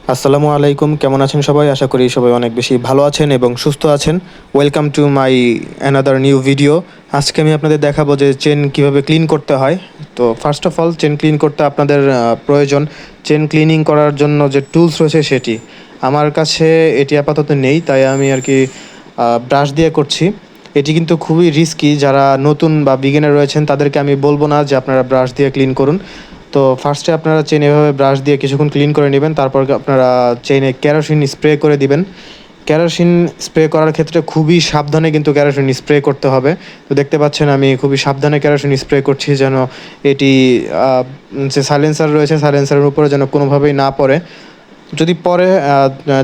আসসালামু আলাইকুম, কেমন আছেন সবাই? আশা করি সবাই অনেক বেশি ভালো আছেন এবং সুস্থ আছেন। Welcome to my another new video. আজকে আমি আপনাদের দেখাবো যে চেন কিভাবে ক্লিন করতে হয়। তো first of all, chain clean করতে আপনাদের প্রয়োজন চেন ক্লিনিং করার জন্য যে টুলস রয়েছে সেটি। আমার কাছে এটি আপাতত নেই, তাই আমি আর কি ব্রাশ দিয়ে করছি। এটি কিন্তু খুবই রিস্কি। যারা নতুন বা বিগিনার রয়েছেন তাদেরকে আমি বলবো না যে আপনারা ব্রাশ দিয়ে ক্লিন করুন। তো ফার্স্টে আপনারা চেন এভাবে ব্রাশ দিয়ে কিছুক্ষণ ক্লিন করে নেবেন, তারপর আপনারা চেনে কেরোসিন স্প্রে করে দিবেন। কেরোসিন স্প্রে করার ক্ষেত্রে খুবই সাবধানে কিন্তু কেরোসিন স্প্রে করতে হবে। তো দেখতে পাচ্ছেন আমি খুবই সাবধানে কেরোসিন স্প্রে করছি, যেন এটি যে সাইলেন্সার রয়েছে সাইলেন্সারের উপরে যেন কোনোভাবেই না পড়ে। যদি পরে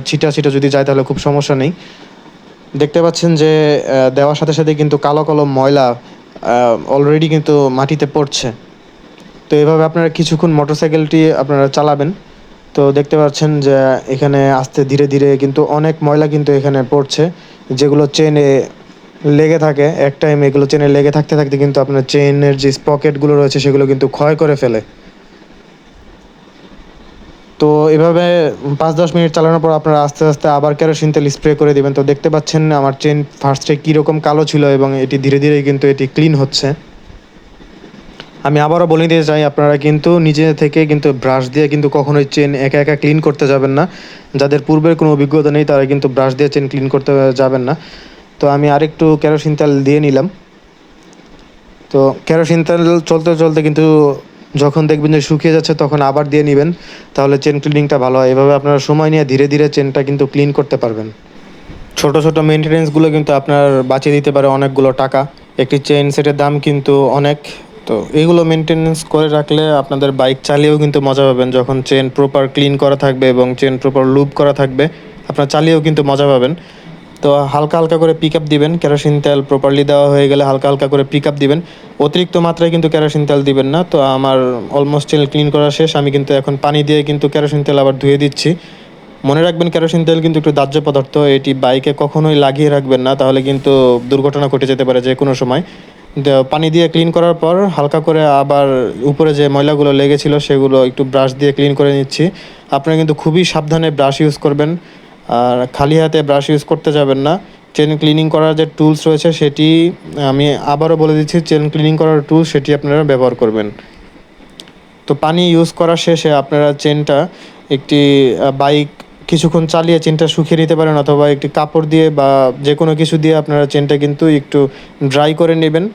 ছিটা ছিটা যদি যায় তাহলে খুব সমস্যা নেই। দেখতে পাচ্ছেন যে দেওয়ার সাথে সাথে কিন্তু কালো কালো ময়লা অলরেডি কিন্তু মাটিতে পড়ছে। তো এভাবে আপনারা কিছুক্ষণ মোটরসাইকেলটি আপনারা চালাবেন। তো দেখতে পাচ্ছেন যে এখানে আস্তে ধীরে ধীরে কিন্তু অনেক ময়লা কিন্তু এখানে পড়ছে, যেগুলো চেনে লেগে থাকে। এক টাইম এগুলো চেনে লেগে থাকতে থাকতে কিন্তু আপনার চেনের যে স্পকেটগুলো রয়েছে সেগুলো কিন্তু ক্ষয় করে ফেলে। তো এভাবে 5-10 মিনিট চালানোর পর আপনারা আস্তে আস্তে আবার কেরোসিন তেল স্প্রে করে দেবেন। তো দেখতে পাচ্ছেন আমার চেন ফার্স্টে কীরকম কালো ছিল এবং এটি ধীরে ধীরে কিন্তু এটি ক্লিন হচ্ছে। আমি আবারও বলে দিতে চাই, আপনারা কিন্তু নিজে থেকে কিন্তু ব্রাশ দিয়ে কিন্তু কখনোই চেন একা একা ক্লিন করতে যাবেন না। যাদের পূর্বের কোনো অভিজ্ঞতা নেই তারা কিন্তু ব্রাশ দিয়ে চেন ক্লিন করতে যাবেন না। তো আমি আরেকটু কেরোসিন তেল দিয়ে নিলাম। তো কেরোসিন তেল চলতে চলতে কিন্তু যখন দেখবেন যে শুকিয়ে যাচ্ছে তখন আবার দিয়ে নেবেন, তাহলে চেন ক্লিনিংটা ভালো হয়। এভাবে আপনারা সময় নিয়ে ধীরে ধীরে চেনটা কিন্তু ক্লিন করতে পারবেন। ছোট ছোট মেনটেনেন্সগুলো কিন্তু আপনার বাঁচিয়ে দিতে পারে অনেকগুলো টাকা। একটি চেইন সেটের দাম কিন্তু অনেক। তো এগুলো মেনটেনেন্স করে রাখলে আপনাদের বাইক চালিয়েও কিন্তু মজা পাবেন। যখন চেন প্রপার ক্লিন করা থাকবে এবং চেন প্রপার লুপ করা থাকবে, আপনার চালিয়েও কিন্তু মজা পাবেন। তো হালকা হালকা করে পিক আপ দিবেন। কেরোসিন তেল প্রপারলি দেওয়া হয়ে গেলে হালকা হালকা করে পিক আপ দিবেন। অতিরিক্ত মাত্রায় কিন্তু কেরোসিন তেল দিবেন না। তো আমার অলমোস্ট চেন ক্লিন করা শেষ। আমি কিন্তু এখন পানি দিয়ে কিন্তু কেরোসিন তেল আবার ধুয়ে দিচ্ছি। মনে রাখবেন, কেরোসিন তেল কিন্তু একটু দাহ্য পদার্থ। এটি বাইকে কখনোই লাগিয়ে রাখবেন না, তাহলে কিন্তু দুর্ঘটনা ঘটে যেতে পারে যে কোনো সময়। পানি দিয়ে ক্লিন করার পর হালকা করে আবার উপরে যে ময়লাগুলো লেগেছিল সেগুলো একটু ব্রাশ দিয়ে ক্লিন করে নিচ্ছি। আপনারা কিন্তু খুবই সাবধানে ব্রাশ ইউজ করবেন, আর খালি হাতে ব্রাশ ইউজ করতে যাবেন না। চেন ক্লিনিং করার যে টুলস রয়েছে সেটি আমি আবারও বলে দিচ্ছি, চেন ক্লিনিং করার টুলস সেটি আপনারা ব্যবহার করবেন। তো পানি ইউজ করার শেষে আপনারা চেনটা একটি বাইক কিছুক্ষণ চালিয়ে চেনটা শুকিয়ে নিতে পারেন, অথবা একটি কাপড় দিয়ে বা যে কোনো কিছু দিয়ে আপনারা চেনটা কিন্তু একটু ড্রাই করে নেবেন।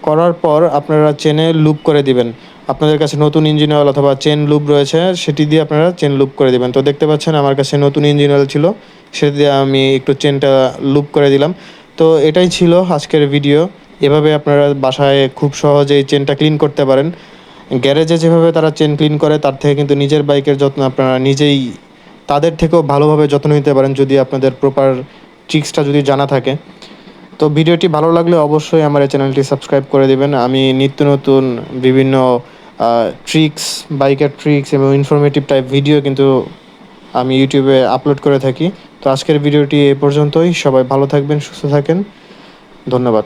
করার পর আপনারা চেনে লুপ করে দিবেন। আপনাদের কাছে নতুন ইঞ্জিন অয়েল অথবা চেন লুপ রয়েছে, সেটি দিয়ে আপনারা চেন লুপ করে দিবেন। তো দেখতে পাচ্ছেন আমার কাছে নতুন ইঞ্জিন অয়েল ছিল, সেটি দিয়ে আমি একটু চেনটা লুপ করে দিলাম। তো এটাই ছিল আজকের ভিডিও। এভাবে আপনারা বাসায় খুব সহজেই চেনটা ক্লিন করতে পারেন। গ্যারেজে যেভাবে তারা চেন ক্লিন করে তার থেকে কিন্তু নিজের বাইকের যত্ন আপনারা নিজেই তাদের থেকেও ভালোভাবে যত্ন নিতে পারেন, যদি আপনাদের প্রপার ট্রিক্সটা যদি জানা থাকে। তো ভিডিওটি ভালো লাগলে অবশ্যই আমার এই চ্যানেলটি সাবস্ক্রাইব করে দেবেন। আমি নিত্য নতুন বিভিন্ন ট্রিক্স, বাইকের ট্রিক্স এবং ইনফরমেটিভ টাইপ ভিডিও কিন্তু আমি ইউটিউবে আপলোড করে থাকি। তো আজকের ভিডিওটি এ পর্যন্তই। সবাই ভালো থাকবেন, সুস্থ থাকেন। ধন্যবাদ।